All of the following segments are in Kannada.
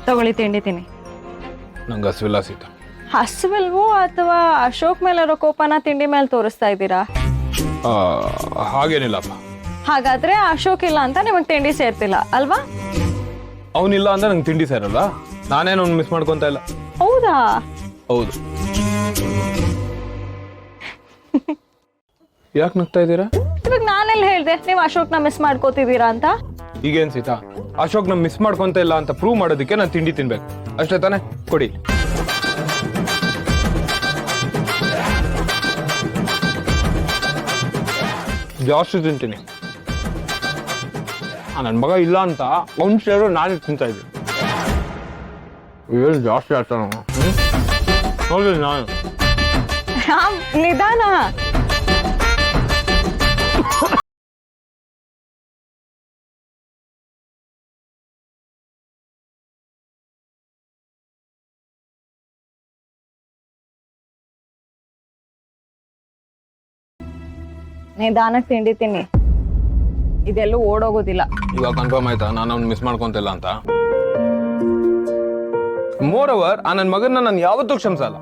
ತಗೊಳ್ಳಿ ತಿಂಡಿ ತಿನ್ನಿ. ನಂಗೆ ಹಸಿವಿಲ್ಲ ಸೀತಾ. ಹಸುವಿಲ್ವೋ ಅಥವಾ ಅಶೋಕ್ ಮೇಲಿರೋ ಕೋಪನ ತಿಂಡಿ ಮೇಲೆ ತೋರಿಸ್ತಾ ಇದ್ದೀರಾ? ಹಾಗೇನಿಲ್ಲಪ್ಪ. ಹಾಗಾದ್ರೆ ಅಶೋಕ್ ಇಲ್ಲ ಅಂತ ನಿಮಗೆ ತಿಂಡಿ ಸೇರ್ತಿಲ್ಲ ಅಲ್ವಾ? ಅವನಿಲ್ಲ ಅಂದ್ರೆ ನಂಗೆ ತಿಂಡಿ ಸೇರಲ್ಲ. ನಾನೇನು ಅವ್ನು ಮಿಸ್ ಮಾಡ್ಕೊಂತ ಇಲ್ಲ. ಹೌದಾ? ಹೌದು. ಯಾಕೆ ನಗ್ತಾ ಇದ್ದೀರಾ? ಇವಾಗ ನಾನೆಲ್ಲ ಹೇಳ್ದೆ ನೀವು ಅಶೋಕ್ನ ಮಿಸ್ ಮಾಡ್ಕೋತಿದ್ದೀರಾ ಅಂತ? ಈಗೇನ್ ಸೀತಾ, ಅಶೋಕ್ನ ಮಿಸ್ ಮಾಡ್ಕೊಂತ ಇಲ್ಲ ಅಂತ ಪ್ರೂವ್ ಮಾಡೋದಕ್ಕೆ ನಾನು ತಿಂಡಿ ತಿನ್ಬೇಕು ಅಷ್ಟೇ ತಾನೆ? ಕೊಡಿ. ಜಾಸ್ತಿ ತಿಂತೀನಿ. ನನ್ನ ಮಗ ಇಲ್ಲ ಅಂತ ಅವ್ನು ಸೇರು ನಾನೇ ತಿಂತಾ ಇದ್ದೆ. ಏನು ಜಾಸ್ತಿ ಆಗ್ತಾ ನೋಡಿ ನಾನು. ನಿಧಾನ. ನಿಧಾನಕ್ಕೆ ತಿಂಡಿ ತಿನ್ನಿ, ಇದೆಲ್ಲೂ ಓಡೋಗೋದಿಲ್ಲ. ಇವಾಗ ಕನ್ಫರ್ಮ್ ಆಯ್ತಾ ನಾನು ಅವ್ನು ಮಿಸ್ ಮಾಡ್ಕೊಂತಿಲ್ಲ ಅಂತ? ಮೋರ್ ಓವರ್ ಆ ನನ್ನ ಮಗನ್ನ ನಾನು ಯಾವತ್ತೂ ಕ್ಷಮಿಸಲ್ಲ.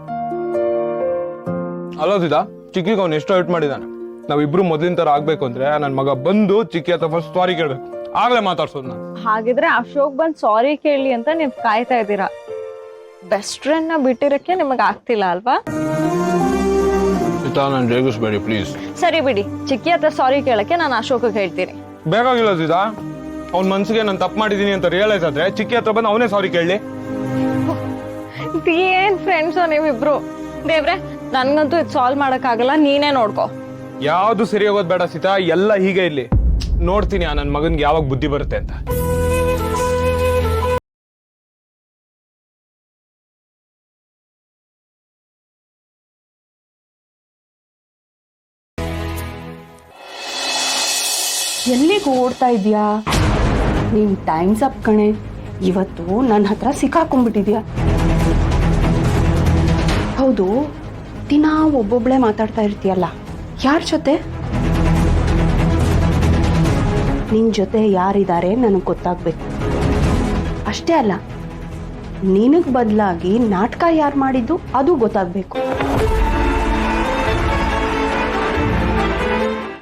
ಅಲ್ಲೋದಿದ ಚಿಕ್ಕಿಗೆ ಅವ್ನು ಎಷ್ಟು ಹರ್ಟ್ ಮಾಡಿದಾನೆ. ನಾವಿಬ್ರು ಮೊದ್ಲಿನ ತರ ಆಗ್ಬೇಕು ಅಂದ್ರೆ ನನ್ನ ಮಗ ಬಂದು ಚಿಕ್ಕಿ ಹತ್ರ ಫಸ್ಟ್ ಸಾರಿ ಕೇಳ್ಬೇಕು, ಆಗ್ಲೇ ಮಾತಾಡ್ಸೋದು ನಾನು. ಹಾಗಿದ್ರೆ ಅಶೋಕ್ ಬಂದ್ ಸಾರಿ ಕೇಳಿ ಅಂತ ನೀವ್ ಕಾಯ್ತಾ ಇದ್ದೀರಾ. ಬೆಸ್ಟ್ ಫ್ರೆಂಡ್ ನ ಬಿಟ್ಟಿರಕ್ಕೆ ನಿಮಗ್ ಆಗ್ತಿಲ್ಲ ಅಲ್ವಾ? ನಾನು ರೇಗಿಸ್ಬೇಡಿ ಪ್ಲೀಸ್. ಸರಿ ಬಿಡಿ, ಚಿಕ್ಕಿ ಹತ್ರ ಸಾರಿ ಕೇಳಕ್ಕೆ ನಾನು ಅಶೋಕ್ ಹೇಳ್ತೀನಿ. ಬೇಕಾಗಿಲ್ಲ ಸೀದಾ. ಅವ್ನ ಮನ್ಸಿಗೆ ನಾನು ತಪ್ಪು ಮಾಡಿದೀನಿ ಅಂತ ರಿಯಲೈಸ್ ಆದ್ರೆ ಚಿಕ್ಕಿ ಹತ್ರ ಬಂದು ಅವನೇ ಸಾರಿ ಕೇಳಲಿ. ಏನ್ ಫ್ರೆಂಡ್ಸ್ ನೀವಿಬ್ರು? ದೇವ್ರೆ, ನನ್ಗಂತೂ ಇದು ಸಾಲ್ವ್ ಮಾಡಕ್ ಆಗಲ್ಲ, ನೀನೇ ನೋಡ್ಕೋ. ಯಾವ್ದು ಸರಿ ಹೋಗೋದ್ ಬೇಡ ಸೀತಾ, ಎಲ್ಲ ಹೀಗೆ ಇಲ್ಲಿ ನೋಡ್ತೀನಿ ಆ ನನ್ನ ಮಗನ್ಗೆ ಯಾವಾಗ ಬುದ್ಧಿ ಬರುತ್ತೆ ಅಂತ. ಎಲ್ಲಿಗೆ ಓಡ್ತಾ ಇದೀಯಾ? ನೀನ್ ಟೈಮ್ಸ್ ಅಪ್ ಕಣೆ. ಇವತ್ತು ನನ್ನ ಹತ್ರ ಸಿಕ್ಕಾಕೊಂಡ್ಬಿಟ್ಟಿದ್ಯಾ. ಹೌದು, ದಿನ ಒಬ್ಬೊಬ್ಳೆ ಮಾತಾಡ್ತಾ ಇರ್ತೀಯಲ್ಲ, ಯಾರ ಜೊತೆ? ನಿನ್ ಜೊತೆ ಯಾರಿದ್ದಾರೆ ನನಗೆ ಗೊತ್ತಾಗ್ಬೇಕು. ಅಷ್ಟೇ ಅಲ್ಲ, ನಿನಗ್ ಬದಲಾಗಿ ನಾಟಕ ಯಾರು ಮಾಡಿದ್ದು ಅದು ಗೊತ್ತಾಗ್ಬೇಕು.